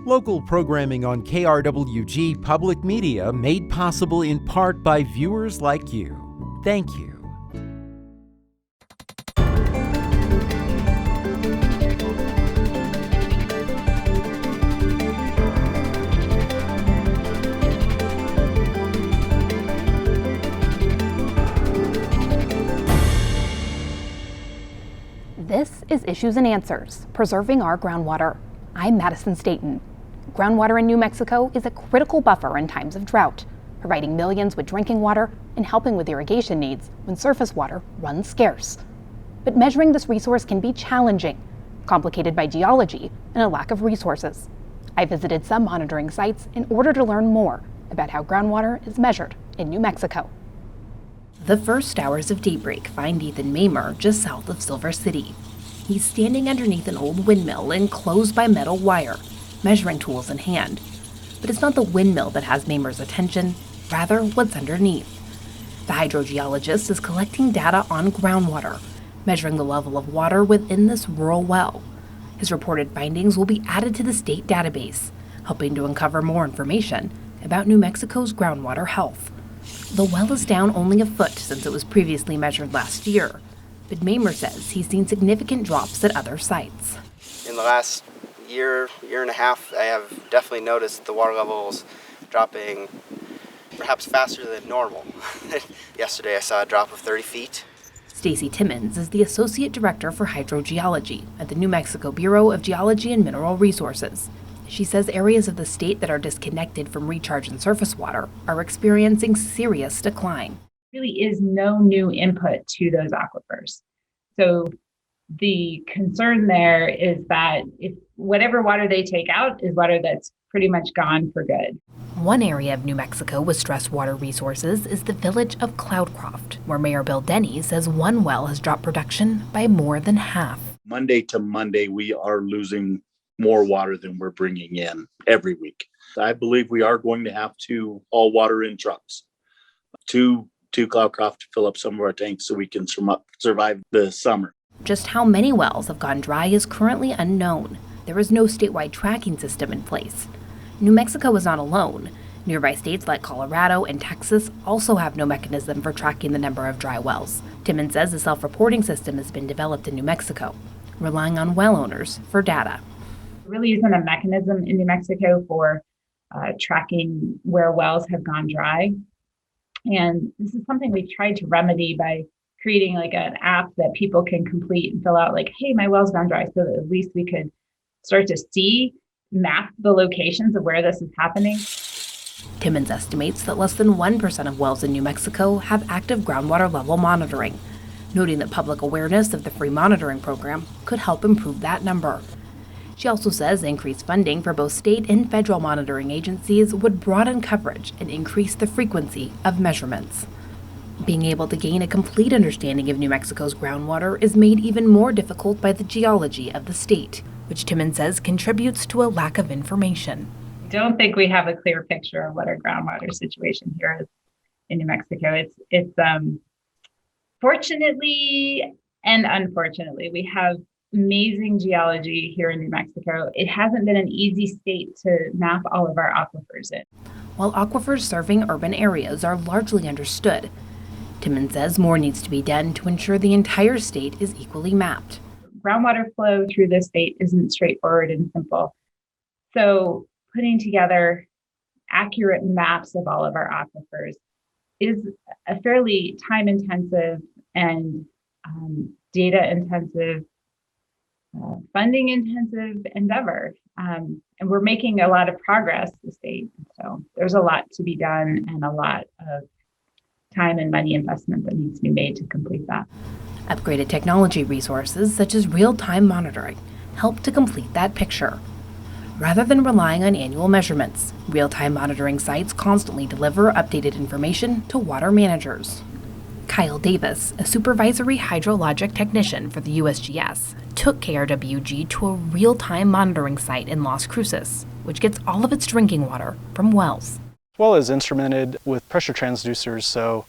Local programming on KRWG Public Media made possible in part by viewers like you. Thank you. This is Issues and Answers, Preserving Our Groundwater. I'm Madison Staten. Groundwater in New Mexico is a critical buffer in times of drought, providing millions with drinking water and helping with irrigation needs when surface water runs scarce. But measuring this resource can be challenging, complicated by geology and a lack of resources. I visited some monitoring sites in order to learn more about how groundwater is measured in New Mexico. The first hours of daybreak find Ethan Mamer just south of Silver City. He's standing underneath an old windmill enclosed by metal wire, measuring tools in hand. But it's not the windmill that has Mamer's attention, rather what's underneath. The hydrogeologist is collecting data on groundwater, measuring the level of water within this rural well. His reported findings will be added to the state database, helping to uncover more information about New Mexico's groundwater health. The well is down only a foot since it was previously measured last year, but Mamer says he's seen significant drops at other sites. In the last year and a half, I have definitely noticed the water levels dropping perhaps faster than normal. Yesterday I saw a drop of 30 feet. Stacy Timmons is the Associate Director for Hydrogeology at the New Mexico Bureau of Geology and Mineral Resources. She says areas of the state that are disconnected from recharge and surface water are experiencing serious decline. There really is no new input to those aquifers. So the concern there is that if whatever water they take out is water that's pretty much gone for good. One area of New Mexico with stressed water resources is the village of Cloudcroft, where Mayor Bill Denny says one well has dropped production by more than half. Monday to Monday, we are losing more water than we're bringing in every week. I believe we are going to have to haul water in trucks to Cloudcroft to fill up some of our tanks so we can survive the summer. Just how many wells have gone dry is currently unknown. There is no statewide tracking system in place. New Mexico is not alone. Nearby states like Colorado and Texas also have no mechanism for tracking the number of dry wells. Timmons says a self-reporting system has been developed in New Mexico, relying on well owners for data. There really isn't a mechanism in New Mexico for tracking where wells have gone dry. And this is something we've tried to remedy by creating like an app that people can complete and fill out like, hey, my well's gone dry, so that at least we could start to map the locations of where this is happening. Timmons estimates that less than 1% of wells in New Mexico have active groundwater level monitoring, noting that public awareness of the free monitoring program could help improve that number. She also says increased funding for both state and federal monitoring agencies would broaden coverage and increase the frequency of measurements. Being able to gain a complete understanding of New Mexico's groundwater is made even more difficult by the geology of the state, which Timmons says contributes to a lack of information. I don't think we have a clear picture of what our groundwater situation here is in New Mexico. It's fortunately and unfortunately, we have amazing geology here in New Mexico. It hasn't been an easy state to map all of our aquifers in. While aquifers serving urban areas are largely understood, Timmons says more needs to be done to ensure the entire state is equally mapped. Groundwater flow through the state isn't straightforward and simple. So putting together accurate maps of all of our aquifers is a fairly time-intensive and data-intensive, funding-intensive endeavor. And we're making a lot of progress, the state. So there's a lot to be done and a lot of time and money investment that needs to be made to complete that. Upgraded technology resources such as real-time monitoring help to complete that picture. Rather than relying on annual measurements, real-time monitoring sites constantly deliver updated information to water managers. Kyle Davis, a supervisory hydrologic technician for the USGS, took KRWG to a real-time monitoring site in Las Cruces, which gets all of its drinking water from wells. Well is instrumented with pressure transducers, so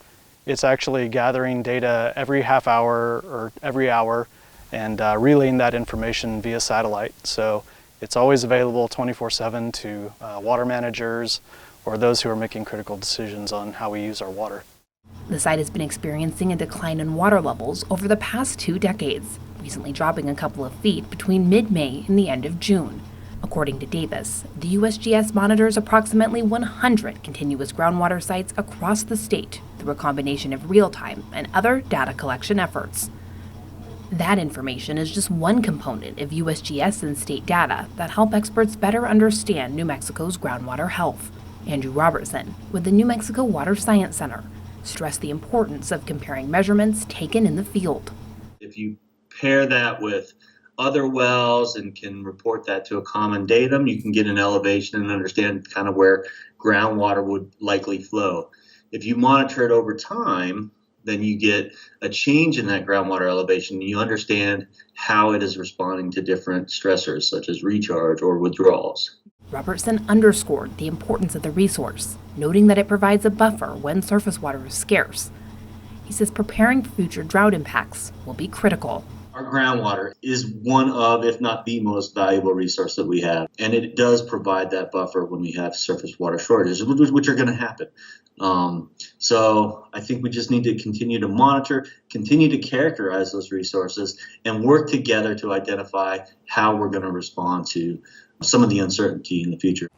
it's actually gathering data every half hour or every hour and relaying that information via satellite. So It's always available 24/7 to water managers or those who are making critical decisions on how we use our water. The site has been experiencing a decline in water levels over the past 2 decades, recently dropping a couple of feet between mid-May and the end of June. According to Davis, the USGS monitors approximately 100 continuous groundwater sites across the state through a combination of real-time and other data collection efforts. That information is just one component of USGS and state data that help experts better understand New Mexico's groundwater health. Andrew Robertson, with the New Mexico Water Science Center, stressed the importance of comparing measurements taken in the field. If you pair that with other wells and can report that to a common datum, you can get an elevation and understand kind of where groundwater would likely flow. If you monitor it over time, then you get a change in that groundwater elevation and you understand how it is responding to different stressors such as recharge or withdrawals. Robertson underscored the importance of the resource, noting that it provides a buffer when surface water is scarce. He says preparing for future drought impacts will be critical. Our groundwater is one of, if not the most valuable resource that we have. And it does provide that buffer when we have surface water shortages, which are going to happen. So I think we just need to continue to monitor, continue to characterize those resources, and work together to identify how we're going to respond to some of the uncertainty in the future.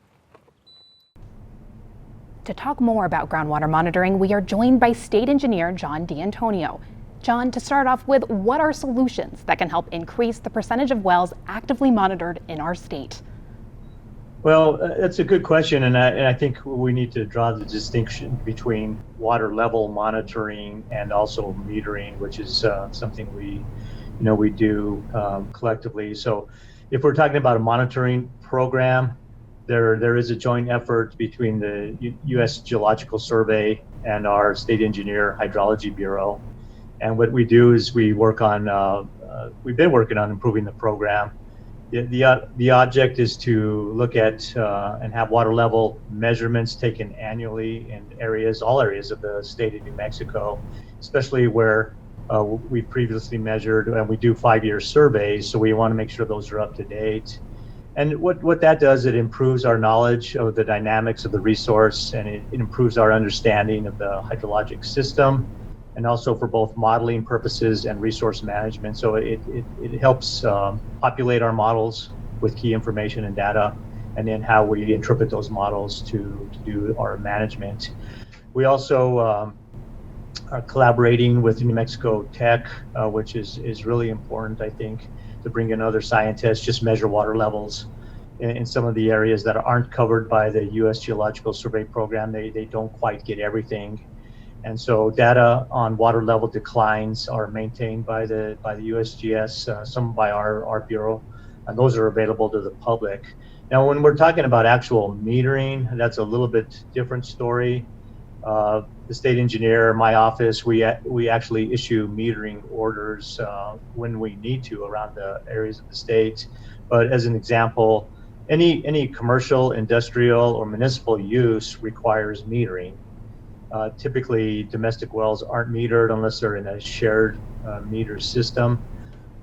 To talk more about groundwater monitoring, we are joined by State Engineer John D'Antonio. John, to start off with, what are solutions that can help increase the percentage of wells actively monitored in our state? Well, that's a good question, and I think we need to draw the distinction between water level monitoring and also metering, which is something we do collectively. So, if we're talking about a monitoring program, there is a joint effort between the U.S. Geological Survey and our State Engineer Hydrology Bureau. And what we do is we work on, we've been working on improving the program. The object is to look at and have water level measurements taken annually in all areas of the state of New Mexico, especially where we previously measured, and we do 5-year surveys, so we want to make sure those are up to date. And what that does, it improves our knowledge of the dynamics of the resource, and it improves our understanding of the hydrologic system, and also for both modeling purposes and resource management. So it helps populate our models with key information and data, and then how we interpret those models to do our management. We also are collaborating with New Mexico Tech, which is really important, I think, to bring in other scientists, just measure water levels in some of the areas that aren't covered by the U.S. Geological Survey program. They don't quite get everything. And so data on water level declines are maintained by the USGS, some by our bureau, and those are available to the public. Now, when we're talking about actual metering, that's a little bit different story. The state engineer, my office, we actually issue metering orders when we need to around the areas of the state. But as an example, any commercial, industrial, or municipal use requires metering. Typically, domestic wells aren't metered unless they're in a shared meter system.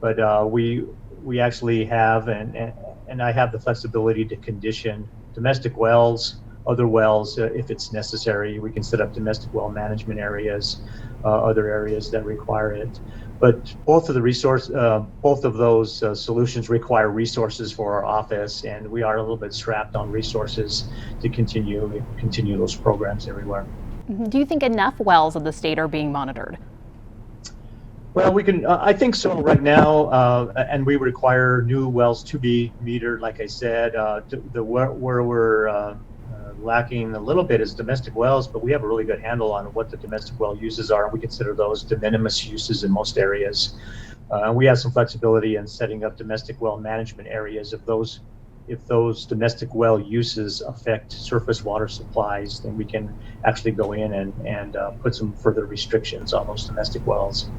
But we actually have, and I have the flexibility to condition domestic wells, other wells, if it's necessary. We can set up domestic well management areas, other areas that require it. But both of those solutions require resources for our office, and we are a little bit strapped on resources to continue those programs everywhere. Do you think enough wells in the state are being monitored? Well, we can. I think so right now, and we require new wells to be metered. Like I said, where we're lacking a little bit is domestic wells, but we have a really good handle on what the domestic well uses are. We consider those de minimis uses in most areas. We have some flexibility in setting up domestic well management areas. If those domestic well uses affect surface water supplies, then we can actually go in and put some further restrictions on those domestic wells.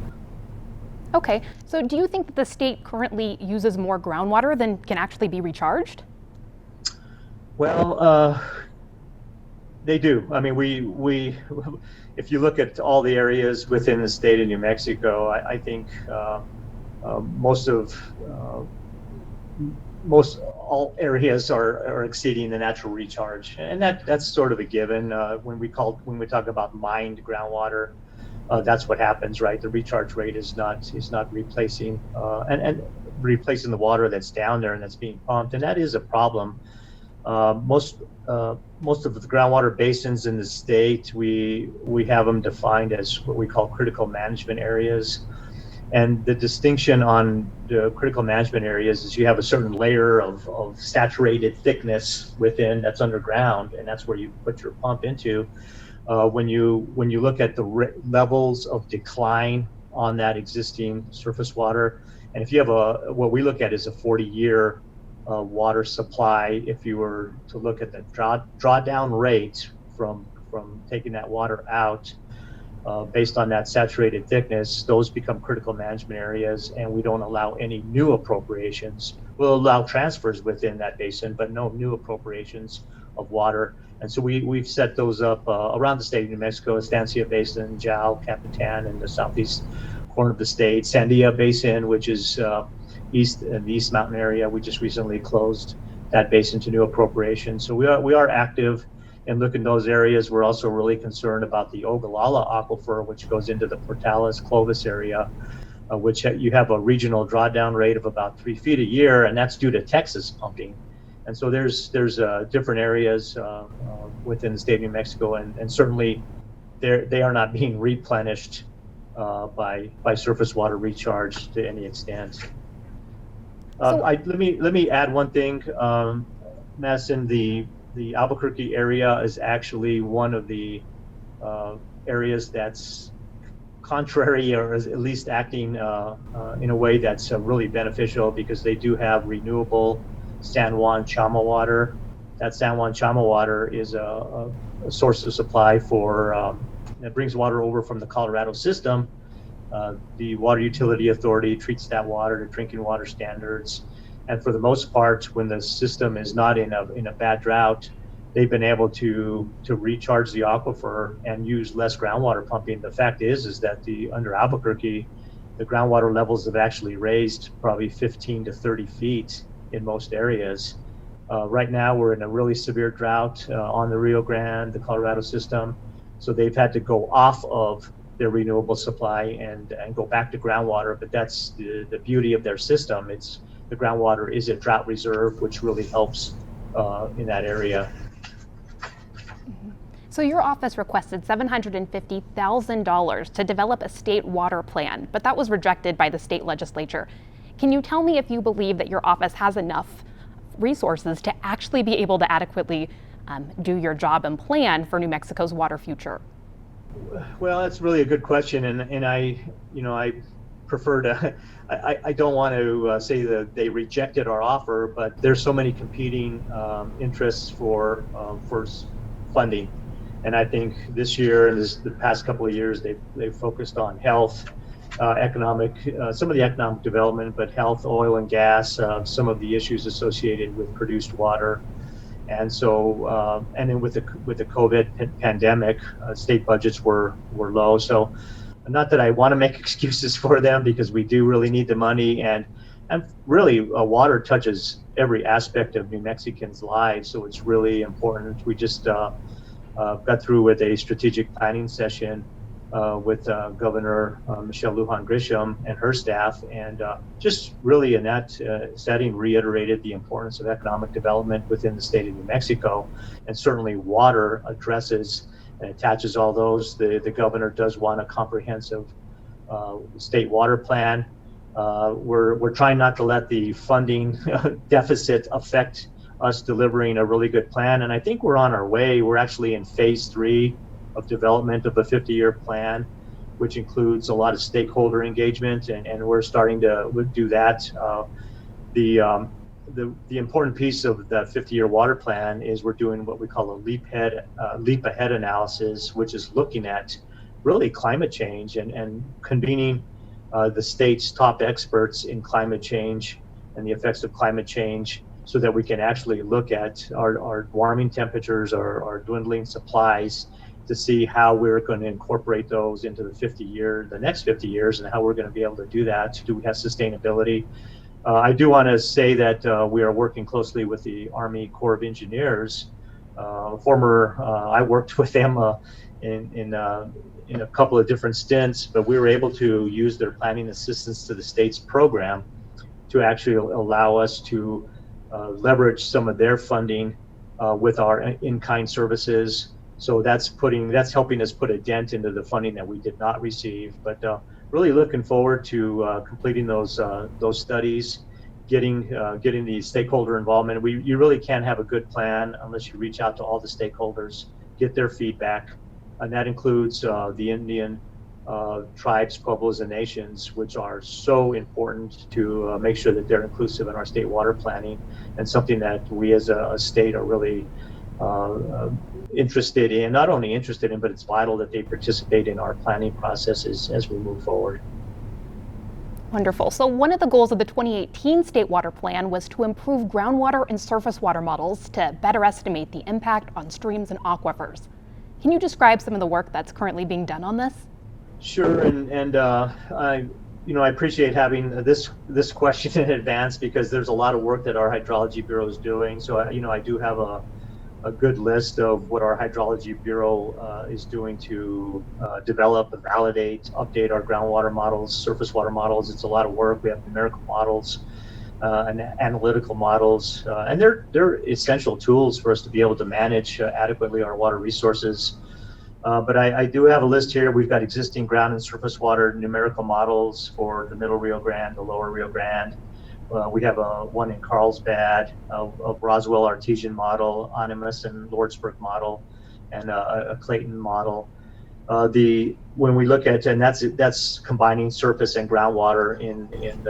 Okay, so do you think that the state currently uses more groundwater than can actually be recharged? Well, they do. I mean, we if you look at all the areas within the state of New Mexico, I think most of most all areas are exceeding the natural recharge, and that's sort of a given. When we talk about mined groundwater, that's what happens, right? The recharge rate is not replacing and replacing the water that's down there and that's being pumped, and that is a problem. Most of the groundwater basins in the state, we have them defined as what we call critical management areas. And the distinction on the critical management areas is you have a certain layer of saturated thickness within that's underground, and that's where you put your pump into. When you look at the levels of decline on that existing surface water, and if you have what we look at is a 40-year water supply, if you were to look at the drawdown rate from taking that water out, based on that saturated thickness, those become critical management areas, and we don't allow any new appropriations. We'll allow transfers within that basin, but no new appropriations of water. And so we've set those up around the state of New Mexico: Estancia Basin, Jal, Capitan, in the southeast corner of the state; Sandia Basin, which is east in the East Mountain area. We just recently closed that basin to new appropriations. So we are active and look in those areas. We're also really concerned about the Ogallala aquifer, which goes into the Portales Clovis area, which you have a regional drawdown rate of about 3 feet a year, and that's due to Texas pumping. And so there's different areas within the state of New Mexico, and certainly they are not being replenished by surface water recharge to any extent. Let me add one thing, Madison. The Albuquerque area is actually one of the areas that's contrary, or is at least acting in a way that's really beneficial, because they do have renewable San Juan Chama water. That San Juan Chama water is a source of supply for that brings water over from the Colorado system. The Water Utility Authority treats that water to drinking water standards. And for the most part, when the system is not in a bad drought, they've been able to recharge the aquifer and use less groundwater pumping. The fact is that under Albuquerque, the groundwater levels have actually raised probably 15 to 30 feet in most areas. Right now, we're in a really severe drought on the Rio Grande, the Colorado system. So they've had to go off of their renewable supply and go back to groundwater. But that's the beauty of their system. The groundwater is a drought reserve, which really helps in that area. So your office requested $750,000 to develop a state water plan, but that was rejected by the state legislature. Can you tell me if you believe that your office has enough resources to actually be able to adequately do your job and plan for New Mexico's water future? Well, that's really a good question, and I prefer to. I don't want to say that they rejected our offer, but there's so many competing interests for funding, and I think this year and the past couple of years they've focused on health, economic, some of the economic development, but health, oil and gas, some of the issues associated with produced water. And so, and then with the COVID pandemic, state budgets were low. So, not that I want to make excuses for them, because we do really need the money, and really, water touches every aspect of New Mexicans' lives. So it's really important. We just got through with a strategic planning session with Governor Michelle Lujan Grisham and her staff, and just really in that setting reiterated the importance of economic development within the state of New Mexico, and certainly water addresses and attaches all those. The governor does want a comprehensive state water plan. We're trying not to let the funding deficit affect us delivering a really good plan, and I think we're on our way. We're actually in phase 3 of development of a 50-year plan, which includes a lot of stakeholder engagement, and we're starting to do that. The important piece of the 50-year water plan is we're doing what we call a leap ahead analysis, which is looking at really climate change and convening the state's top experts in climate change and the effects of climate change, so that we can actually look at our warming temperatures, our dwindling supplies, to see how we're going to incorporate those into the next 50 years, and how we're going to be able to do that. Do we have sustainability? I do want to say that we are working closely with the Army Corps of Engineers. I worked with them in a couple of different stints, but we were able to use their planning assistance to the states program to actually allow us to leverage some of their funding with our in-kind services. So that's helping us put a dent into the funding that we did not receive. But really looking forward to completing those studies, getting the stakeholder involvement. You really can't have a good plan unless you reach out to all the stakeholders, get their feedback, and that includes the Indian tribes, pueblos, and nations, which are so important to make sure that they're inclusive in our state water planning, and something that we as a state are really interested in, not only interested in, but it's vital that they participate in our planning processes as we move forward. Wonderful. So one of the goals of the 2018 State Water Plan was to improve groundwater and surface water models to better estimate the impact on streams and aquifers. Can you describe some of the work that's currently being done on this? Sure, and I appreciate having this question in advance, because there's a lot of work that our Hydrology Bureau is doing. So I do have a good list of what our Hydrology Bureau is doing to develop, validate, update our groundwater models, surface water models. It's a lot of work. We have numerical models and analytical models, and they're essential tools for us to be able to manage adequately our water resources. But I do have a list here. We've got existing ground and surface water numerical models for the Middle Rio Grande, the Lower Rio Grande. We have one in Carlsbad, of Roswell Artesian model, Animas and Lordsburg model, and a Clayton model. When we look at, and that's combining surface and groundwater in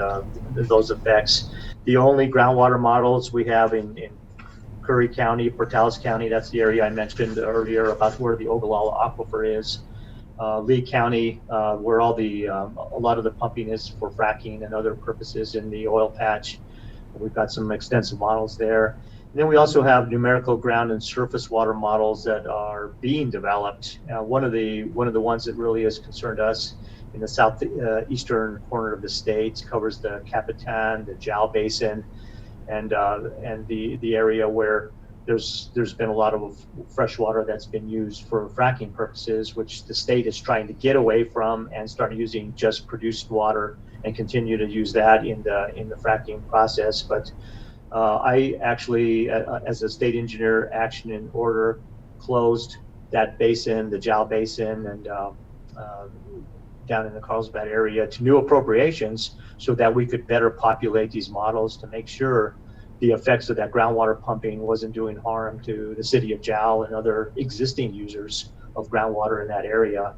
those effects. The only groundwater models we have in Curry County, Portales County, that's the area I mentioned earlier about where the Ogallala Aquifer is. Lee County, where a lot of the pumping is for fracking and other purposes in the oil patch. We've got some extensive models there. And then we also have numerical ground and surface water models that are being developed. One of the ones that really has concerned us in the southeastern corner of the state covers the Capitan, the Jal Basin, and the area where there's been a lot of fresh water that's been used for fracking purposes, which the state is trying to get away from and start using just produced water and continue to use that in the fracking process. But I actually, as a state engineer, action and order, closed that basin, the Jal Basin, and down in the Carlsbad area to new appropriations so that we could better populate these models to make sure the effects of that groundwater pumping wasn't doing harm to the city of Jal and other existing users of groundwater in that area.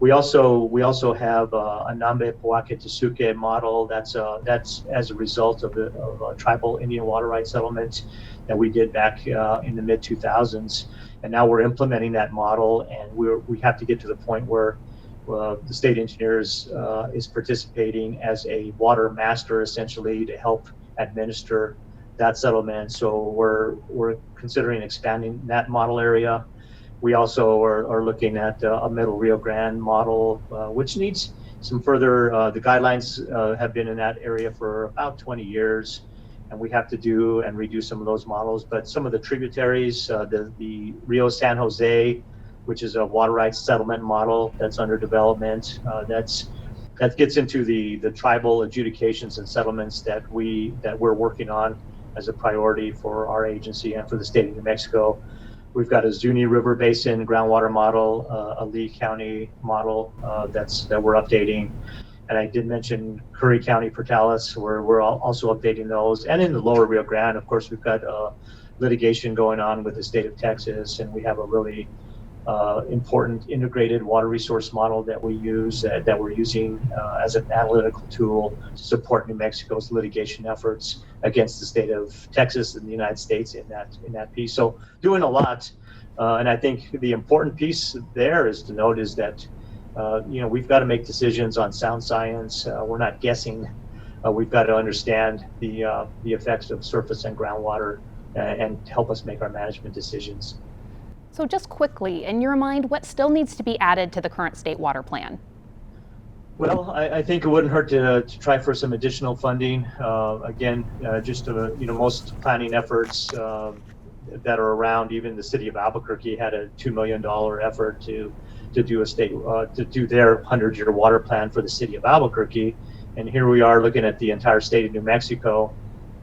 We also have a Nambe Poake Tesuke model that's as a result of a tribal Indian water rights settlement that we did back in the mid 2000s, and now we're implementing that model, and we have to get to the point where the state engineers is participating as a water master, essentially, to help administer that settlement. So we're considering expanding that model area. We also are looking at a Middle Rio Grande model, which needs some further. The guidelines have been in that area for about 20 years, and we have to do and redo some of those models. But some of the tributaries, the Rio San Jose, which is a water rights settlement model that's under development, that gets into the tribal adjudications and settlements that we're working on as a priority for our agency and for the state of New Mexico. We've got a Zuni River Basin groundwater model, a Lee County model that we're updating. And I did mention Curry County, Portales, where we're also updating those. And in the Lower Rio Grande, of course, we've got litigation going on with the state of Texas, and we have a really important integrated water resource model that we use, that we're using as an analytical tool to support New Mexico's litigation efforts against the state of Texas and the United States in that piece. So doing a lot, and I think the important piece there is to note is that we've got to make decisions on sound science. We're not guessing. We've got to understand the effects of surface and groundwater and help us make our management decisions. So just quickly, in your mind, what still needs to be added to the current state water plan? Well, I think it wouldn't hurt to try for some additional funding. Again, most planning efforts that are around, even the city of Albuquerque had a $2 million effort to do to do their 100-year water plan for the city of Albuquerque. And here we are looking at the entire state of New Mexico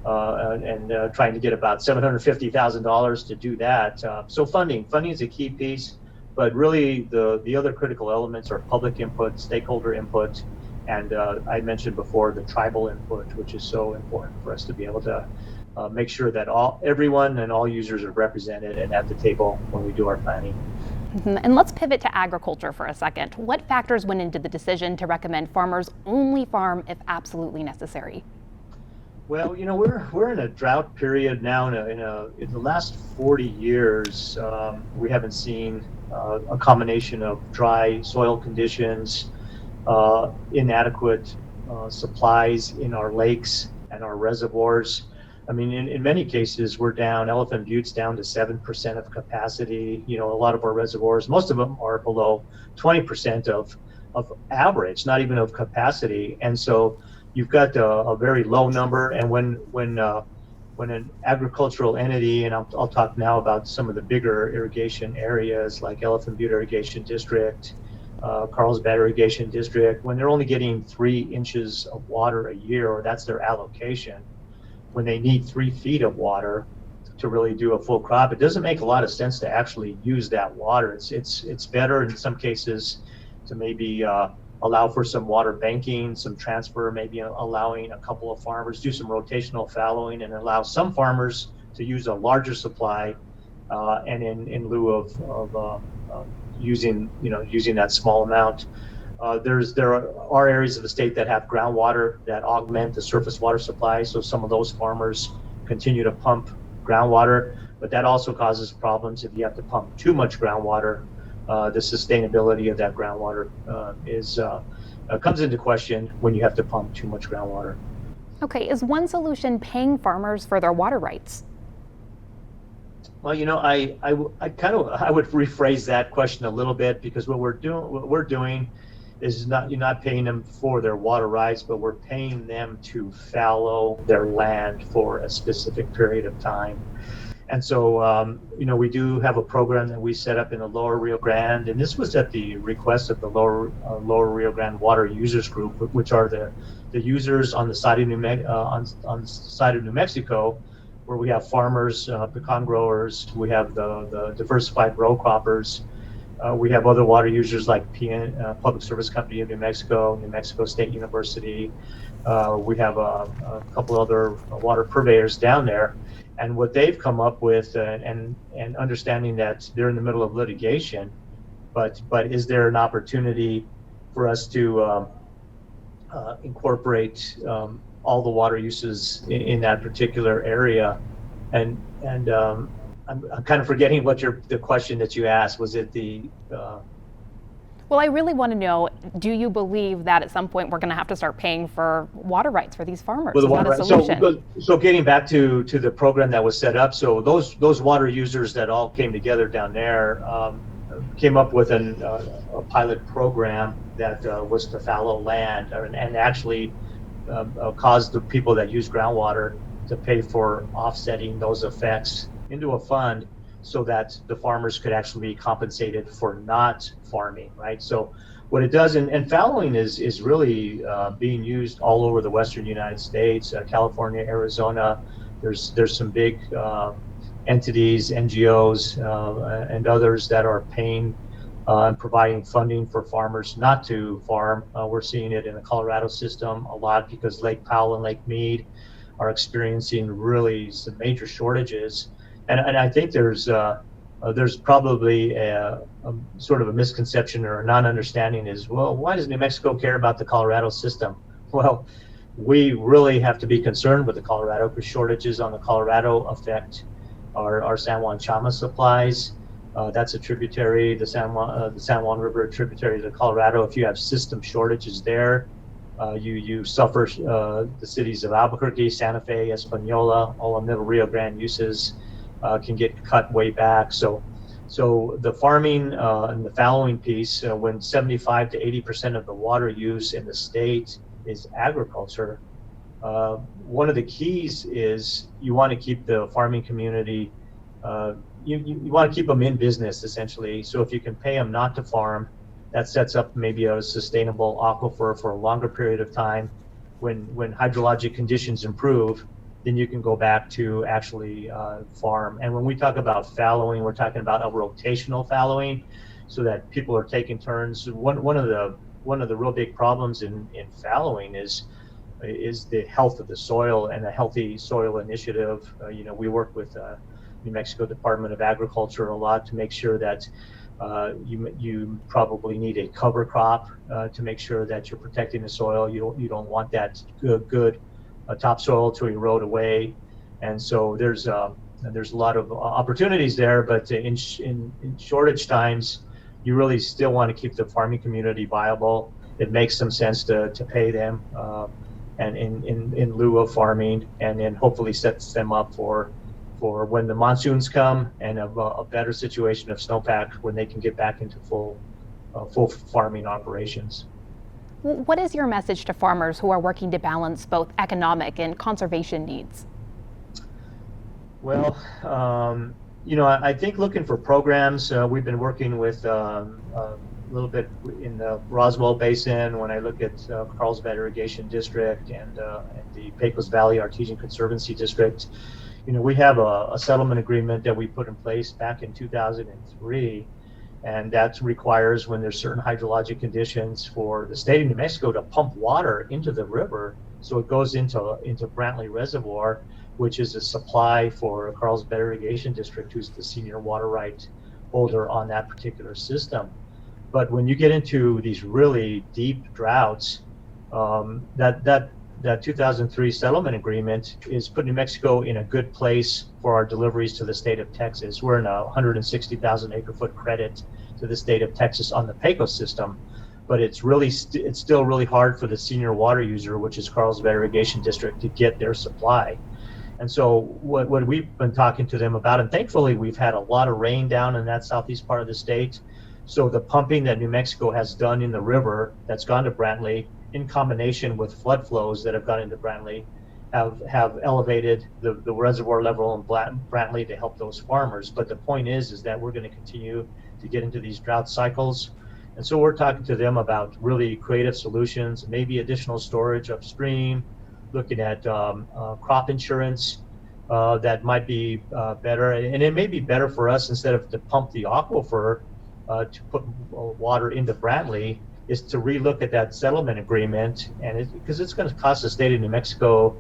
and trying to get about $750,000 to do that. So funding is a key piece. But really, the other critical elements are public input, stakeholder input, and I mentioned before the tribal input, which is so important for us to be able to make sure that everyone and all users are represented and at the table when we do our planning. Mm-hmm. And let's pivot to agriculture for a second. What factors went into the decision to recommend farmers only farm if absolutely necessary? Well, we're in a drought period now. In the last 40 years, we haven't seen a combination of dry soil conditions, inadequate supplies in our lakes and our reservoirs. I mean, in many cases, we're down. Elephant Butte's down to 7% of capacity. A lot of our reservoirs, most of them are below 20% of average, not even of capacity, and so you've got a very low number. And when an agricultural entity, and I'll talk now about some of the bigger irrigation areas like Elephant Butte Irrigation District, Carlsbad Irrigation District, when they're only getting 3 inches of water a year, or that's their allocation, when they need 3 feet of water to really do a full crop, it doesn't make a lot of sense to actually use that water. It's better in some cases to maybe allow for some water banking, some transfer, maybe allowing a couple of farmers do some rotational fallowing and allow some farmers to use a larger supply, and in lieu of using that small amount. There are areas of the state that have groundwater that augment the surface water supply, so some of those farmers continue to pump groundwater, but that also causes problems if you have to pump too much groundwater. The sustainability of that groundwater comes into question when you have to pump too much groundwater. Okay, is one solution paying farmers for their water rights? Well, I would rephrase that question a little bit, because what we're doing is you're not paying them for their water rights, but we're paying them to fallow their land for a specific period of time. And so, we do have a program that we set up in the Lower Rio Grande, and this was at the request of the Lower Rio Grande Water Users Group, which are the users on the side of New Mexico, where we have farmers, pecan growers, we have the diversified row croppers, we have other water users like Public Service Company of New Mexico State University. We have a couple other water purveyors down there. And what they've come up with, and understanding that they're in the middle of litigation, but is there an opportunity for us to incorporate all the water uses in that particular area? And I'm kind of forgetting what the question that you asked. Was it the? Well, I really want to know, do you believe that at some point we're going to have to start paying for water rights for these farmers? Is that a solution? So getting back to the program that was set up, so those water users that all came together down there came up with a pilot program that was to fallow land and actually caused the people that use groundwater to pay for offsetting those effects into a fund, so that the farmers could actually be compensated for not farming, right? So what it does, and fallowing is really being used all over the western United States, California, Arizona. There's some big entities, NGOs, and others that are paying and providing funding for farmers not to farm. We're seeing it in the Colorado system a lot, because Lake Powell and Lake Mead are experiencing really some major shortages. And I think there's probably a sort of a misconception or a non-understanding is, well, why does New Mexico care about the Colorado system? Well, we really have to be concerned with the Colorado, because shortages on the Colorado affect our San Juan Chama supplies. That's a tributary, the San Juan River, a tributary to the Colorado. If you have system shortages there, you suffer. The cities of Albuquerque, Santa Fe, Espanola, all the Middle Rio Grande uses can get cut way back. So So the farming and the fallowing piece, when 75 to 80% of the water use in the state is agriculture, one of the keys is you want to keep the farming community, you want to keep them in business essentially. So if you can pay them not to farm, that sets up maybe a sustainable aquifer for a longer period of time. When hydrologic conditions improve, then you can go back to actually farm. And when we talk about fallowing, we're talking about a rotational fallowing, so that people are taking turns. One of the real big problems in fallowing is the health of the soil, and a healthy soil initiative. We work with New Mexico Department of Agriculture a lot to make sure that you probably need a cover crop to make sure that you're protecting the soil. You don't want that good topsoil to erode away, and so there's a lot of opportunities there. But in shortage times, you really still want to keep the farming community viable. It makes some sense to pay them, and in lieu of farming, and then hopefully sets them up for when the monsoons come and a better situation of snowpack, when they can get back into full farming operations. What is your message to farmers who are working to balance both economic and conservation needs? Well, I think looking for programs, we've been working with a little bit in the Roswell Basin. When I look at Carlsbad Irrigation District and the Pecos Valley Artesian Conservancy District, we have a settlement agreement that we put in place back in 2003. And that requires, when there's certain hydrologic conditions, for the state of New Mexico to pump water into the river, so it goes into Brantley Reservoir, which is a supply for Carlsbad Irrigation District, who's the senior water right holder on that particular system. But when you get into these really deep droughts, that 2003 settlement agreement is put New Mexico in a good place for our deliveries to the state of Texas. We're in a 160,000 acre foot credit to the state of Texas on the Pecos system, but it's still really hard for the senior water user, which is Carlsbad Irrigation District, to get their supply. And so what we've been talking to them about, and thankfully we've had a lot of rain down in that southeast part of the state, so the pumping that New Mexico has done in the river that's gone to Brantley, in combination with flood flows that have gone into Brantley, have elevated the reservoir level in Brantley to help those farmers. But the point is that we're going to continue to get into these drought cycles. And so we're talking to them about really creative solutions, maybe additional storage upstream, looking at crop insurance that might be better. And it may be better for us, instead of to pump the aquifer to put water into Brantley, is to relook at that settlement agreement, and because it's going to cost the state of New Mexico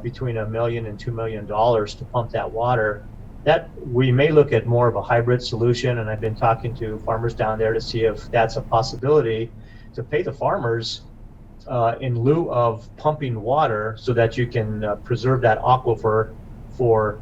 between $1 million and $2 million to pump that water. That we may look at more of a hybrid solution, and I've been talking to farmers down there to see if that's a possibility, to pay the farmers in lieu of pumping water, so that you can preserve that aquifer for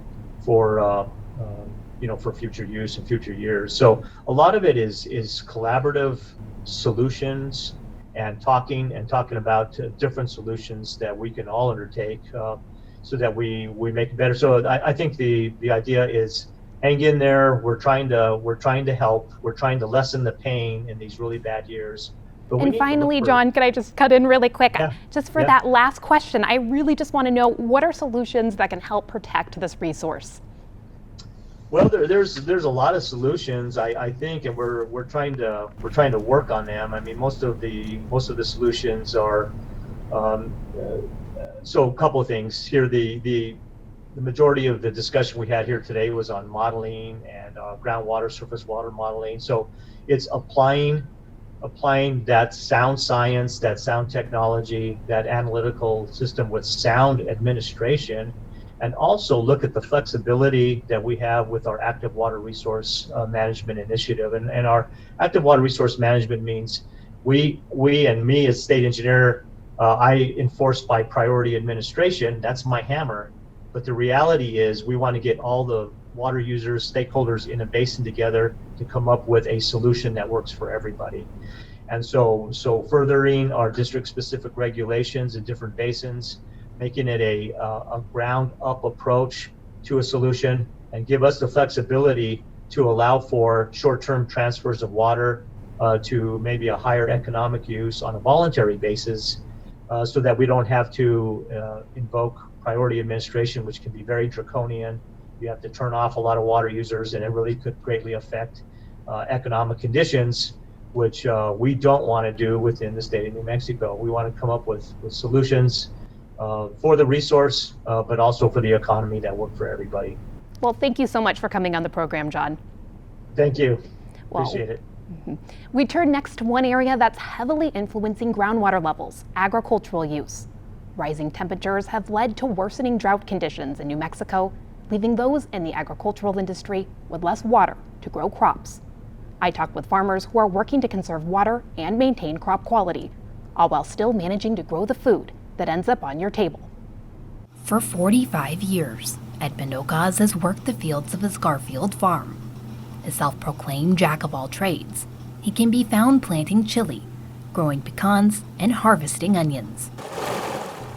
future use and future years. So a lot of it is collaborative solutions, and talking about different solutions that we can all undertake, so that we make it better. So I think the idea is, hang in there. We're trying to help. We're trying to lessen the pain in these really bad years. And finally, John, could I just cut in really quick? Yeah. Just for that last question, I really just want to know, what are solutions that can help protect this resource? Well, there's a lot of solutions, I think, and we're trying to work on them. I mean, most of the solutions are so a couple of things here. The majority of the discussion we had here today was on modeling and groundwater, surface water modeling. So it's applying that sound science, that sound technology, that analytical system with sound administration, and also look at the flexibility that we have with our active water resource management initiative. And our active water resource management means we and me as state engineer, I enforce by priority administration. That's my hammer. But the reality is, we want to get all the water users, stakeholders in a basin together to come up with a solution that works for everybody. And so furthering our district-specific regulations in different basins, making it a ground-up approach to a solution, and give us the flexibility to allow for short-term transfers of water to maybe a higher economic use on a voluntary basis, so that we don't have to invoke priority administration, which can be very draconian. You have to turn off a lot of water users, and it really could greatly affect economic conditions, which we don't want to do within the state of New Mexico. We want to come up with solutions for the resource, but also for the economy that work for everybody. Well, thank you so much for coming on the program, John. Thank you. Appreciate it. We turn next to one area that's heavily influencing groundwater levels: agricultural use. Rising temperatures have led to worsening drought conditions in New Mexico, leaving those in the agricultural industry with less water to grow crops. I talked with farmers who are working to conserve water and maintain crop quality, all while still managing to grow the food that ends up on your table. For 45 years, Edmund Okaz has worked the fields of his Garfield farm. A self-proclaimed jack of all trades, he can be found planting chili, growing pecans, and harvesting onions.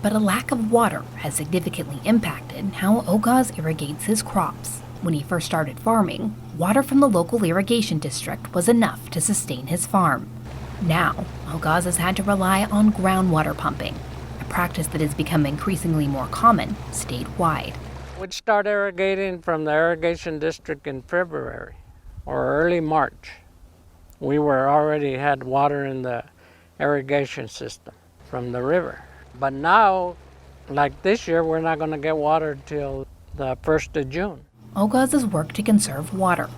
But a lack of water has significantly impacted how Okaz irrigates his crops. When he first started farming, water from the local irrigation district was enough to sustain his farm. Now, Okaz has had to rely on groundwater pumping, a practice that has become increasingly more common statewide. We'd start irrigating from the irrigation district in February or early March. We already had water in the irrigation system from the river. But now, like this year, we're not going to get water till the 1st of June. Okaz has worked to conserve water,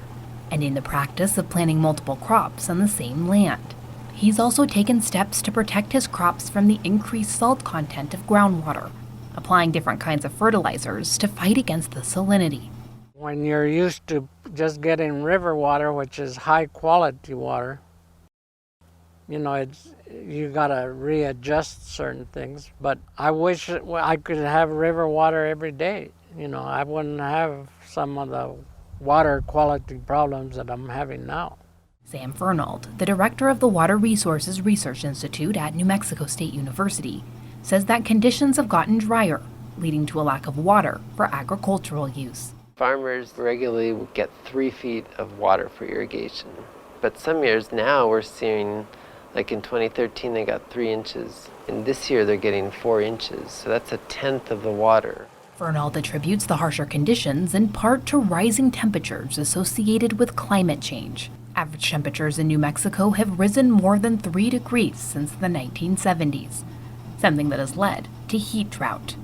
and in the practice of planting multiple crops on the same land. He's also taken steps to protect his crops from the increased salt content of groundwater, applying different kinds of fertilizers to fight against the salinity. When you're used to just getting river water, which is high quality water, you gotta readjust certain things. But I wish I could have river water every day. I wouldn't have some of the water quality problems that I'm having now. Sam Fernald, the director of the Water Resources Research Institute at New Mexico State University, says that conditions have gotten drier, leading to a lack of water for agricultural use. Farmers regularly get 3 feet of water for irrigation, but some years now we're seeing, like in 2013 they got 3 inches, and this year they're getting 4 inches, so that's 1/10 of the water. Fernald attributes the harsher conditions in part to rising temperatures associated with climate change. Average temperatures in New Mexico have risen more than 3 degrees since the 1970s, something that has led to heat drought.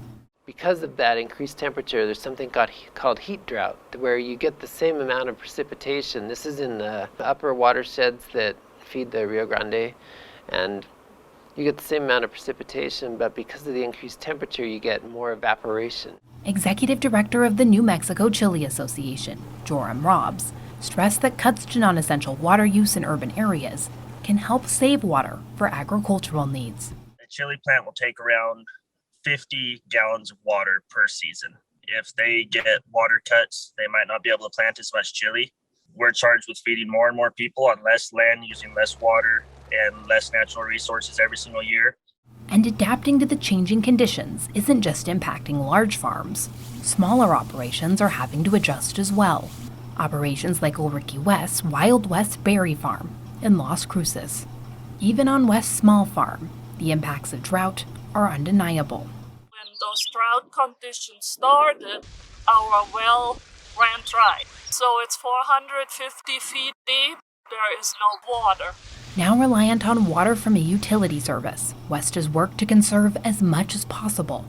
Because of that increased temperature, there's something called heat drought, where you get the same amount of precipitation. This is in the upper watersheds that feed the Rio Grande, and you get the same amount of precipitation, but because of the increased temperature, you get more evaporation. Executive Director of the New Mexico Chili Association, Joram Robs, stressed that cuts to non-essential water use in urban areas can help save water for agricultural needs. A chili plant will take around 50 gallons of water per season. If they get water cuts, they might not be able to plant as much chili. We're charged with feeding more and more people on less land, using less water and less natural resources every single year. And adapting to the changing conditions isn't just impacting large farms. Smaller operations are having to adjust as well. Operations like Ulrike West's Wild West Berry Farm in Las Cruces. Even on West's small farm, the impacts of drought are undeniable. When those drought conditions started, our well ran dry. So it's 450 feet deep. There is no water. Now reliant on water from a utility service, West has worked to conserve as much as possible.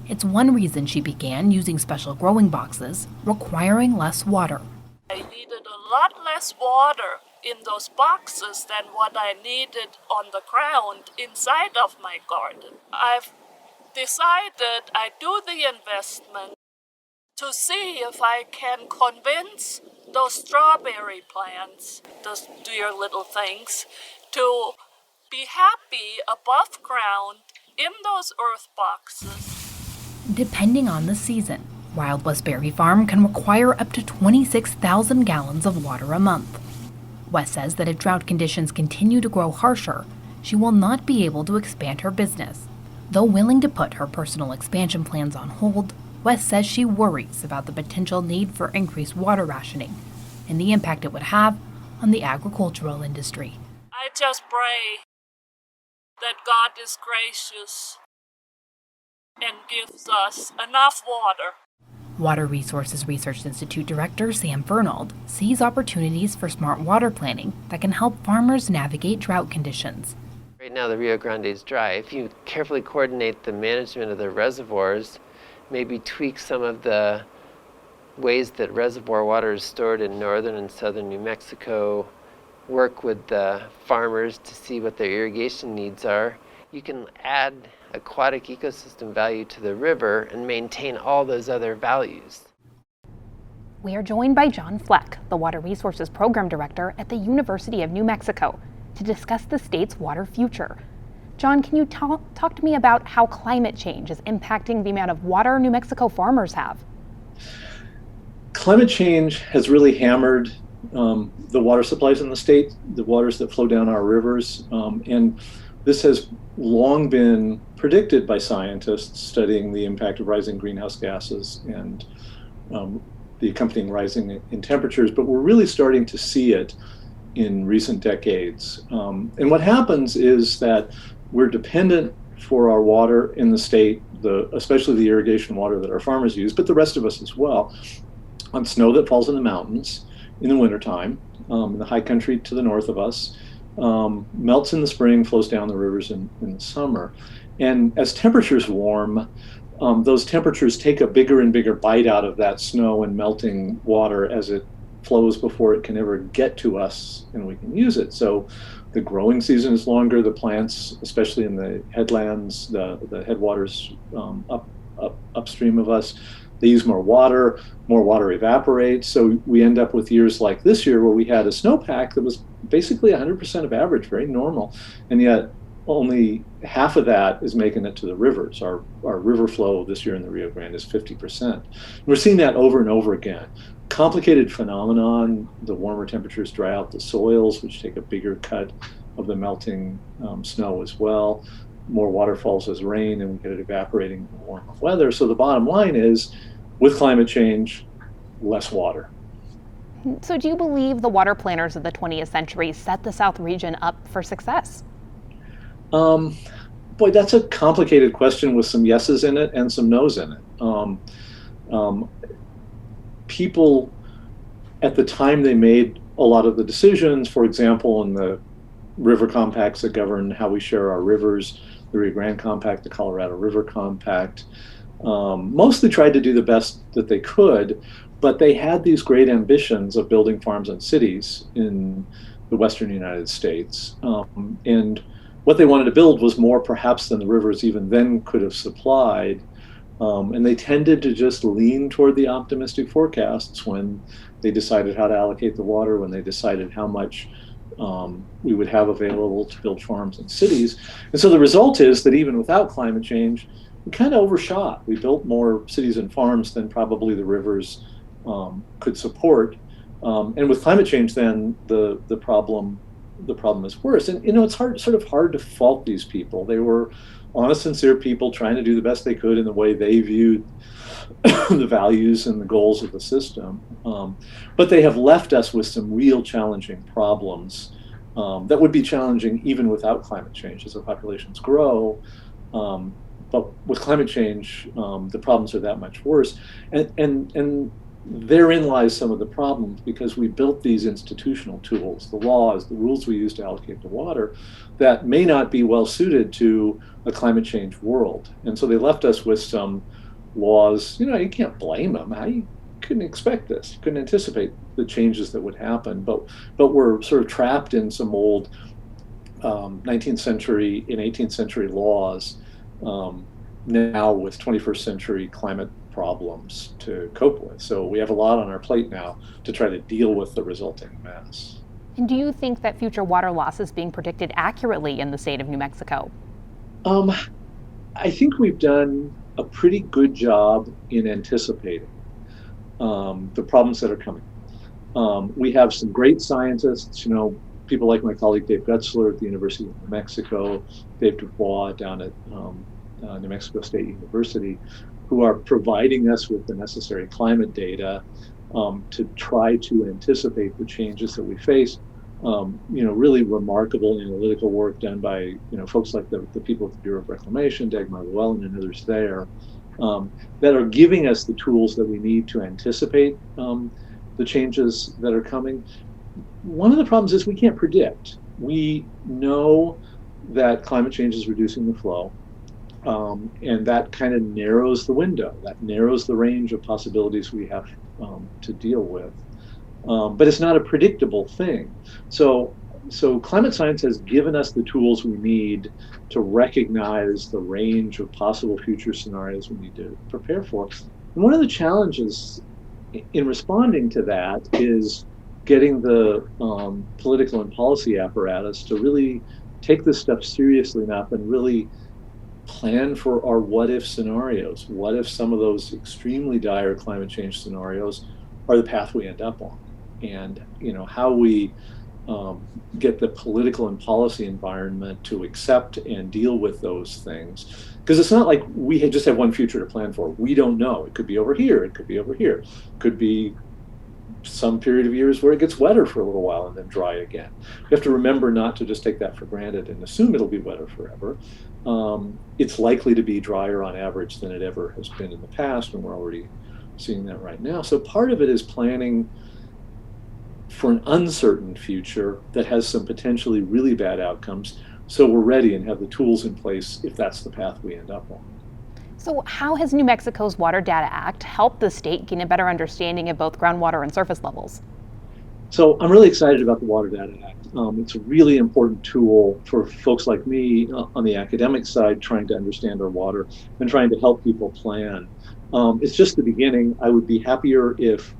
It's one reason she began using special growing boxes, requiring less water. I needed a lot less water in those boxes than what I needed on the ground inside of my garden. I've decided I do the investment to see if I can convince those strawberry plants, those dear little things, to be happy above ground in those earth boxes. Depending on the season, Wild West Berry Farm can require up to 26,000 gallons of water a month. West says that if drought conditions continue to grow harsher, she will not be able to expand her business. Though willing to put her personal expansion plans on hold, West says she worries about the potential need for increased water rationing, and the impact it would have on the agricultural industry. I just pray that God is gracious and gives us enough water. Water Resources Research Institute Director Sam Fernald sees opportunities for smart water planning that can help farmers navigate drought conditions. Right now the Rio Grande is dry. If you carefully coordinate the management of the reservoirs, maybe tweak some of the ways that reservoir water is stored in northern and southern New Mexico, work with the farmers to see what their irrigation needs are, you can add aquatic ecosystem value to the river and maintain all those other values. We are joined by John Fleck, the Water Resources Program Director at the University of New Mexico, to discuss the state's water future. John, can you talk to me about how climate change is impacting the amount of water New Mexico farmers have? Climate change has really hammered the water supplies in the state, the waters that flow down our rivers, and this has long been predicted by scientists studying the impact of rising greenhouse gases and the accompanying rising in temperatures, but we're really starting to see it in recent decades. And what happens is that we're dependent for our water in the state, especially the irrigation water that our farmers use, but the rest of us as well, on snow that falls in the mountains in the wintertime, in the high country to the north of us, melts in the spring, flows down the rivers in the summer. And as temperatures warm, those temperatures take a bigger and bigger bite out of that snow and melting water as it flows before it can ever get to us and we can use it. So the growing season is longer. The plants, especially in the headlands, the headwaters upstream of us, they use more water evaporates. So we end up with years like this year where we had a snowpack that was basically 100% of average, very normal. And yet only half of that is making it to the rivers. Our river flow this year in the Rio Grande is 50%. We're seeing that over and over again. Complicated phenomenon. The warmer temperatures dry out the soils, which take a bigger cut of the melting snow as well. More water falls as rain and we get it evaporating in warmer weather. So the bottom line is, with climate change, less water. So do you believe the water planners of the 20th century set the South region up for success? Boy, that's a complicated question with some yeses in it and some nos in it. People at the time they made a lot of the decisions, for example, in the river compacts that govern how we share our rivers, the Rio Grande Compact, the Colorado River Compact, mostly tried to do the best that they could, but they had these great ambitions of building farms and cities in the western United States. And what they wanted to build was more perhaps than the rivers even then could have supplied. And they tended to just lean toward the optimistic forecasts when they decided how to allocate the water, when they decided how much we would have available to build farms and cities. And so the result is that even without climate change, we kind of overshot. We built more cities and farms than probably the rivers could support. And with climate change, then the problem is worse. And it's hard to fault these people. They were honest, sincere people trying to do the best they could in the way they viewed the values and the goals of the system. But they have left us with some real challenging problems that would be challenging even without climate change as our populations grow. But with climate change, the problems are that much worse. And therein lies some of the problems, because we built these institutional tools, the laws, the rules we use to allocate the water, that may not be well suited to a climate change world. And so they left us with some laws. You can't blame them. You couldn't expect this. You couldn't anticipate the changes that would happen. But we're sort of trapped in some old 19th century and 18th century laws now with 21st century climate problems to cope with. So we have a lot on our plate now to try to deal with the resulting mess. And do you think that future water loss is being predicted accurately in the state of New Mexico? I think we've done a pretty good job in anticipating the problems that are coming. We have some great scientists, people like my colleague Dave Gutzler at the University of New Mexico, Dave Dubois down at New Mexico State University, who are providing us with the necessary climate data to try to anticipate the changes that we face. Really remarkable analytical work done by folks like the people at the Bureau of Reclamation, Dagmar Llewellyn and others there, that are giving us the tools that we need to anticipate the changes that are coming. One of the problems is we can't predict. We know that climate change is reducing the flow, and that kind of narrows the window, that narrows the range of possibilities we have to deal with. But it's not a predictable thing. So climate science has given us the tools we need to recognize the range of possible future scenarios we need to prepare for. And one of the challenges in responding to that is getting the political and policy apparatus to really take this stuff seriously enough and really plan for our what-if scenarios. What if some of those extremely dire climate change scenarios are the path we end up on? And how we get the political and policy environment to accept and deal with those things. Because it's not like we just have one future to plan for. We don't know. It could be over here. It could be over here. It could be some period of years where it gets wetter for a little while and then dry again. We have to remember not to just take that for granted and assume it'll be wetter forever. It's likely to be drier on average than it ever has been in the past, and we're already seeing that right now. So part of it is planning for an uncertain future that has some potentially really bad outcomes, so we're ready and have the tools in place if that's the path we end up on. So how has New Mexico's Water Data Act helped the state gain a better understanding of both groundwater and surface levels? So I'm really excited about the Water Data Act. It's a really important tool for folks like me on the academic side trying to understand our water and trying to help people plan. It's just the beginning. I would be happier if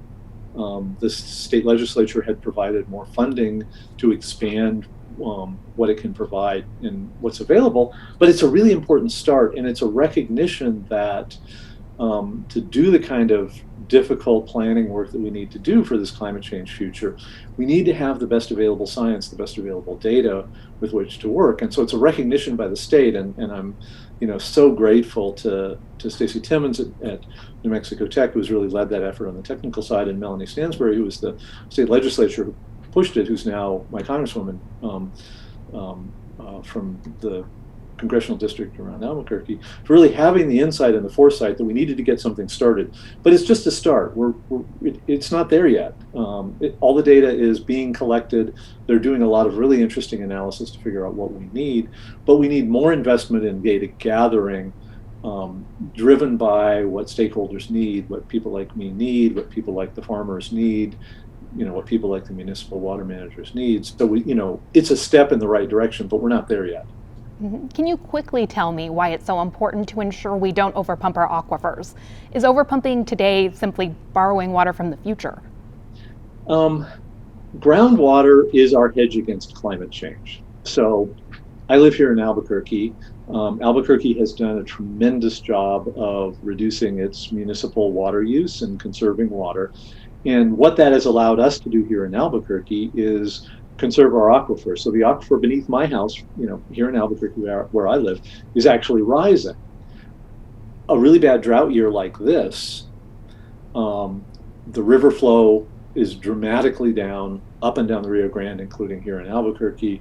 the state legislature had provided more funding to expand what it can provide and what's available. But it's a really important start, and it's a recognition that to do the kind of difficult planning work that we need to do for this climate change future, we need to have the best available science, the best available data with which to work. And so it's a recognition by the state, and I'm so grateful to Stacy Timmons at New Mexico Tech, who's really led that effort on the technical side, and Melanie Stansbury, who was the state legislature who pushed it, who's now my congresswoman from the congressional district around Albuquerque, for really having the insight and the foresight that we needed to get something started. But it's just a start. It's not there yet. All the data is being collected. They're doing a lot of really interesting analysis to figure out what we need, but we need more investment in data gathering, driven by what stakeholders need, what people like me need, what people like the farmers need, what people like the municipal water managers need. So it's a step in the right direction, but we're not there yet. Can you quickly tell me why it's so important to ensure we don't overpump our aquifers? Is overpumping today simply borrowing water from the future? Groundwater is our hedge against climate change. So I live here in Albuquerque. Albuquerque has done a tremendous job of reducing its municipal water use and conserving water. And what that has allowed us to do here in Albuquerque is conserve our aquifer. So the aquifer beneath my house, here in Albuquerque where I live, is actually rising. A really bad drought year like this, the river flow is dramatically down, up and down the Rio Grande, including here in Albuquerque.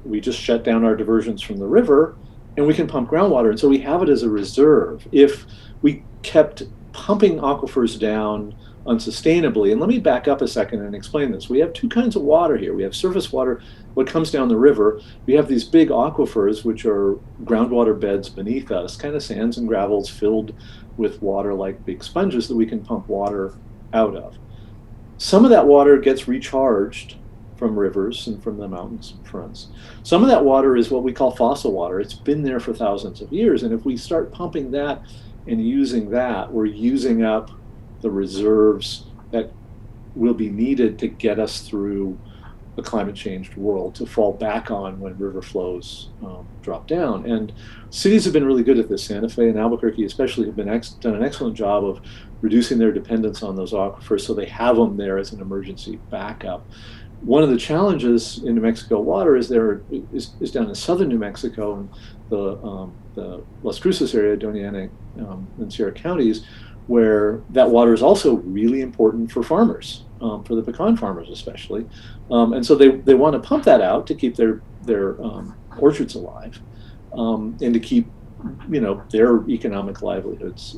We just shut down our diversions from the river, and we can pump groundwater, and so we have it as a reserve. If we kept pumping aquifers down unsustainably, and let me back up a second and explain this. We have two kinds of water here. We have surface water, what comes down the river. We have these big aquifers, which are groundwater beds beneath us, kind of sands and gravels filled with water like big sponges that we can pump water out of. Some of that water gets recharged from rivers and from the mountains fronts. Some of that water is what we call fossil water. It's been there for thousands of years, and if we start pumping that and using that, we're using up the reserves that will be needed to get us through a climate changed world, to fall back on when river flows drop down. And cities have been really good at this. Santa Fe and Albuquerque especially have done an excellent job of reducing their dependence on those aquifers, so they have them there as an emergency backup. One of the challenges in New Mexico water is down in southern New Mexico and the Las Cruces area, Doña Ana and Sierra counties, where that water is also really important for farmers, for the pecan farmers especially. And so they want to pump that out to keep their orchards alive, and to keep their economic livelihoods.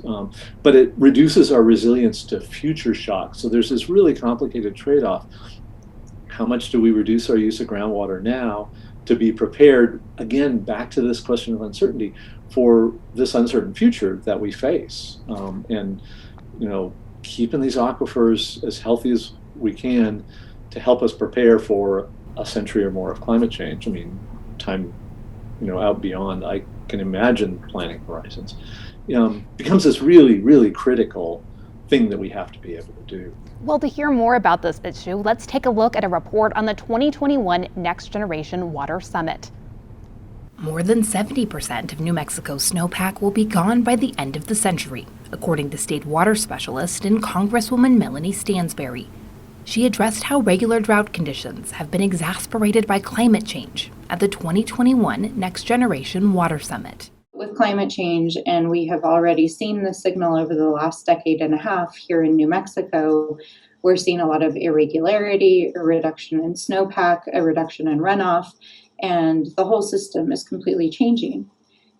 But it reduces our resilience to future shocks. So there's this really complicated trade-off. How much do we reduce our use of groundwater now to be prepared, again, back to this question of uncertainty, for this uncertain future that we face? And keeping these aquifers as healthy as we can to help us prepare for a century or more of climate change. I mean, time out beyond I can imagine planning horizons, becomes this really, really critical thing that we have to be able to do. Well, to hear more about this issue, let's take a look at a report on the 2021 Next Generation Water Summit. More than 70% of New Mexico's snowpack will be gone by the end of the century, according to state water specialist and Congresswoman Melanie Stansberry. She addressed how regular drought conditions have been exacerbated by climate change at the 2021 Next Generation Water Summit. With climate change, and we have already seen the signal over the last decade and a half here in New Mexico, we're seeing a lot of irregularity, a reduction in snowpack, a reduction in runoff, and the whole system is completely changing.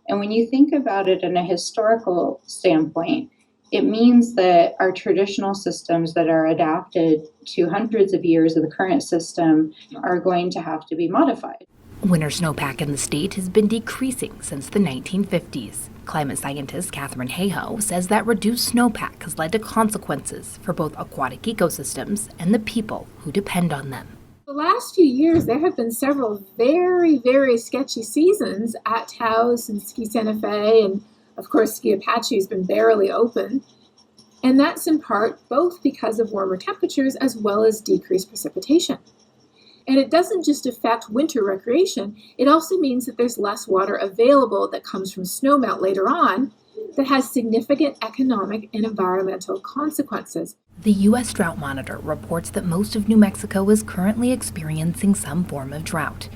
And when you think about it in a historical standpoint, it means that our traditional systems that are adapted to hundreds of years of the current system are going to have to be modified. Winter snowpack in the state has been decreasing since the 1950s. Climate scientist Catherine Hayhoe says that reduced snowpack has led to consequences for both aquatic ecosystems and the people who depend on them. The last few years, there have been several very, very sketchy seasons at Taos and Ski Santa Fe, and of course, Ski Apache has been barely open. And that's in part both because of warmer temperatures as well as decreased precipitation. And it doesn't just affect winter recreation, it also means that there's less water available that comes from snowmelt later on that has significant economic and environmental consequences. The U.S. Drought Monitor reports that most of New Mexico is currently experiencing some form of drought.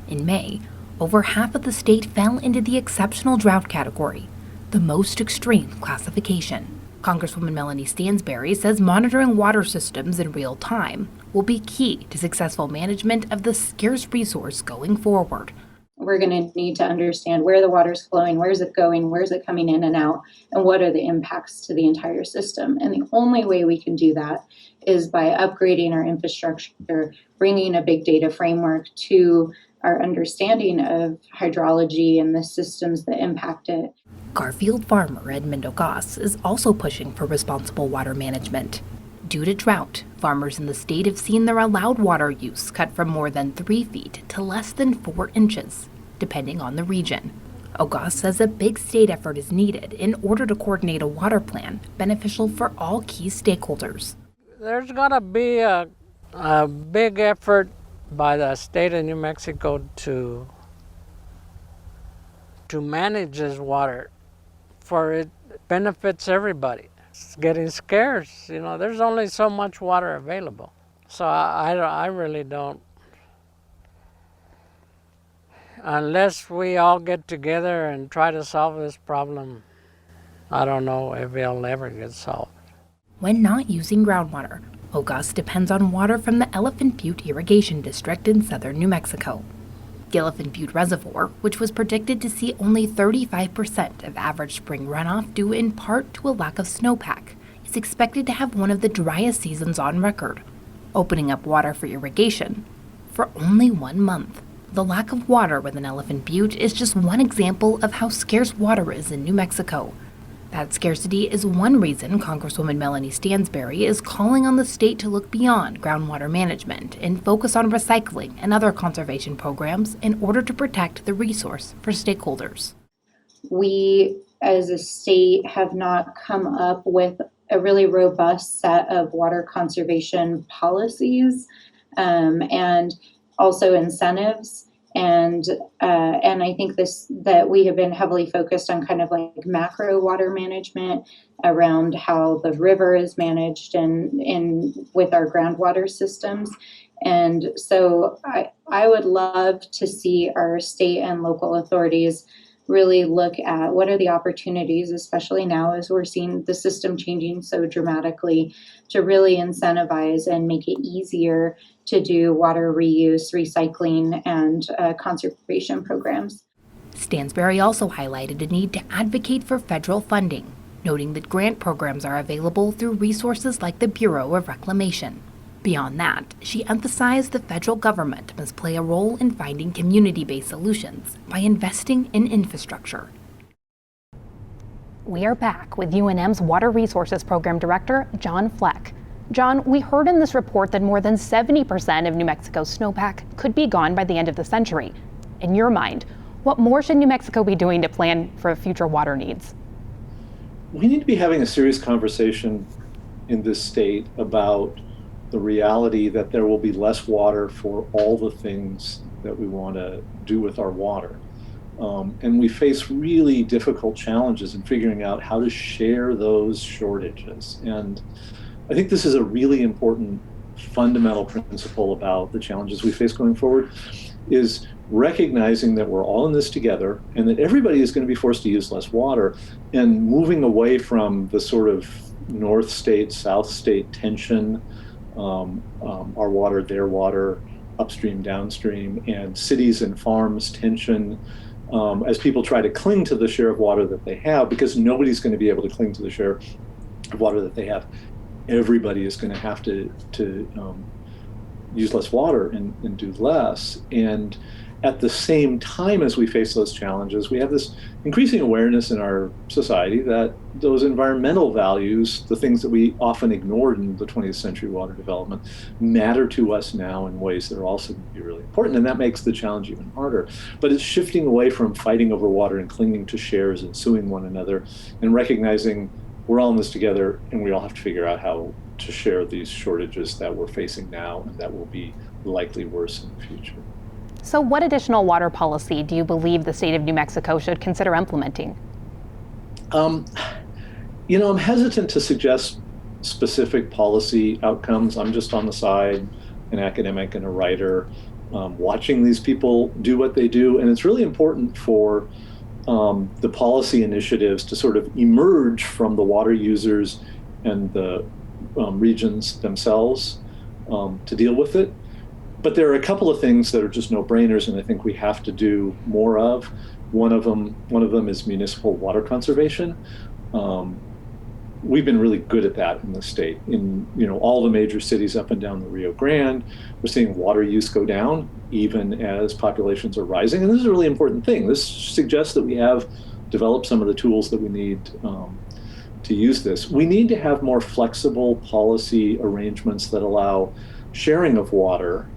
In May, over half of the state fell into the exceptional drought category, the most extreme classification. Congresswoman Melanie Stansberry says monitoring water systems in real time will be key to successful management of the scarce resource going forward. We're going to need to understand where the water's flowing, where's it going, where's it coming in and out, and what are the impacts to the entire system. And the only way we can do that is by upgrading our infrastructure, bringing a big data framework to our understanding of hydrology and the systems that impact it. Garfield farmer Edmund Ogas is also pushing for responsible water management. Due to drought, farmers in the state have seen their allowed water use cut from more than 3 feet to less than 4 inches, depending on the region. Ogas says a big state effort is needed in order to coordinate a water plan beneficial for all key stakeholders. There's got to be a big effort by the state of New Mexico to manage this water, for it benefits everybody. It's getting scarce, there's only so much water available. So I really don't, unless we all get together and try to solve this problem, I don't know if it'll ever get solved. When not using groundwater, Ogas depends on water from the Elephant Butte Irrigation District in southern New Mexico. The Elephant Butte Reservoir, which was predicted to see only 35% of average spring runoff due in part to a lack of snowpack, is expected to have one of the driest seasons on record, opening up water for irrigation for only 1 month. The lack of water within Elephant Butte is just one example of how scarce water is in New Mexico. That scarcity is one reason Congresswoman Melanie Stansberry is calling on the state to look beyond groundwater management and focus on recycling and other conservation programs in order to protect the resource for stakeholders. We, as a state, have not come up with a really robust set of water conservation policies and also incentives. And I think that we have been heavily focused on kind of like macro water management around how the river is managed and with our groundwater systems. And so I would love to see our state and local authorities really look at what are the opportunities, especially now as we're seeing the system changing so dramatically, to really incentivize and make it easier to do water reuse, recycling, and conservation programs. Stansberry also highlighted a need to advocate for federal funding, noting that grant programs are available through resources like the Bureau of Reclamation. Beyond that, she emphasized the federal government must play a role in finding community-based solutions by investing in infrastructure. We are back with UNM's Water Resources Program Director, John Fleck. John, we heard in this report that more than 70% of New Mexico's snowpack could be gone by the end of the century. In your mind, what more should New Mexico be doing to plan for future water needs? We need to be having a serious conversation in this state about the reality that there will be less water for all the things that we want to do with our water. And we face really difficult challenges in figuring out how to share those shortages. And I think this is a really important fundamental principle about the challenges we face going forward, is recognizing that we're all in this together and that everybody is going to be forced to use less water, and moving away from the sort of North state, South state tension, our water, their water, upstream, downstream, and cities and farms tension, as people try to cling to the share of water that they have, because nobody's going to be able to cling to the share of water that they have. Everybody is going to have to use less water and do less. And at the same time as we face those challenges, we have this increasing awareness in our society that those environmental values, the things that we often ignored in the 20th century water development, matter to us now in ways that are also going to be really important. And that makes the challenge even harder. But it's shifting away from fighting over water and clinging to shares and suing one another, and recognizing we're all in this together and we all have to figure out how to share these shortages that we're facing now and that will be likely worse in the future. So what additional water policy do you believe the state of New Mexico should consider implementing? I'm hesitant to suggest specific policy outcomes. I'm just on the side, an academic and a writer, watching these people do what they do. And it's really important for the policy initiatives to sort of emerge from the water users and the regions themselves to deal with it. But there are a couple of things that are just no-brainers, and I think we have to do more of. One of them is municipal water conservation. We've been really good at that in the state. In all the major cities up and down the Rio Grande, we're seeing water use go down even as populations are rising, and this is a really important thing. This suggests that we have developed some of the tools that we need to use this. We need to have more flexible policy arrangements that allow sharing of water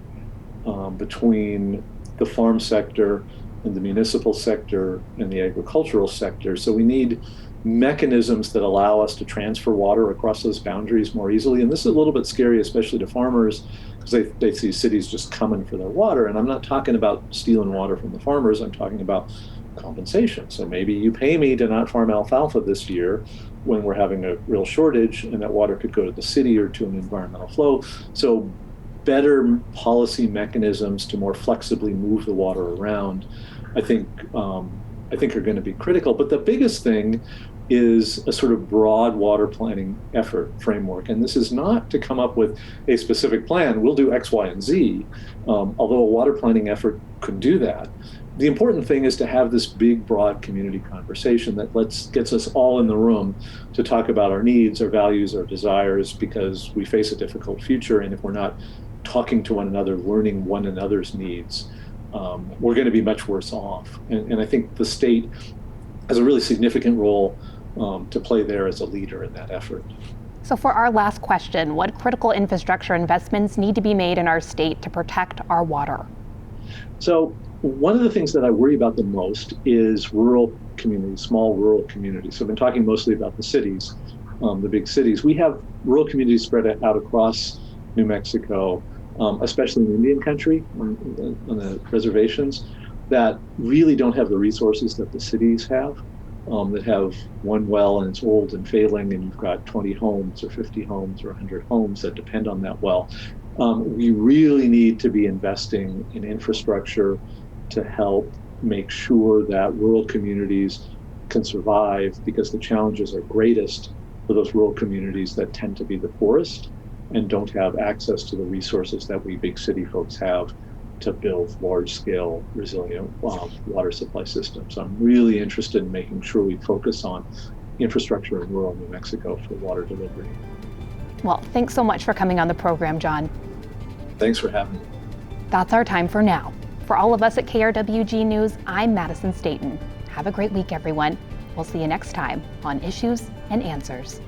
between the farm sector and the municipal sector and the agricultural sector. So we need mechanisms that allow us to transfer water across those boundaries more easily. And this is a little bit scary, especially to farmers, because they see cities just coming for their water. And I'm not talking about stealing water from the farmers, I'm talking about compensation. So maybe you pay me to not farm alfalfa this year when we're having a real shortage, and that water could go to the city or to an environmental flow. So better policy mechanisms to more flexibly move the water around, I think are going to be critical. But the biggest thing is a sort of broad water planning effort framework. And this is not to come up with a specific plan. We'll do X, Y, and Z, although a water planning effort could do that. The important thing is to have this big, broad community conversation that gets us all in the room to talk about our needs, our values, our desires, because we face a difficult future. And if we're not talking to one another, learning one another's needs, we're going to be much worse off. And I think the state has a really significant role to play there as a leader in that effort. So for our last question, what critical infrastructure investments need to be made in our state to protect our water? So one of the things that I worry about the most is rural communities, small rural communities. So I've been talking mostly about the cities, the big cities. We have rural communities spread out across New Mexico, especially in Indian country, on the reservations, that really don't have the resources that the cities have, that have one well and it's old and failing, and you've got 20 homes or 50 homes or 100 homes that depend on that well. We really need to be investing in infrastructure to help make sure that rural communities can survive, because the challenges are greatest for those rural communities that tend to be the poorest and don't have access to the resources that we big city folks have to build large-scale resilient water supply systems. I'm really interested in making sure we focus on infrastructure in rural New Mexico for water delivery. Well, thanks so much for coming on the program, John. Thanks for having me. That's our time for now. For all of us at KRWG News, I'm Madison Staton. Have a great week, everyone. We'll see you next time on Issues and Answers.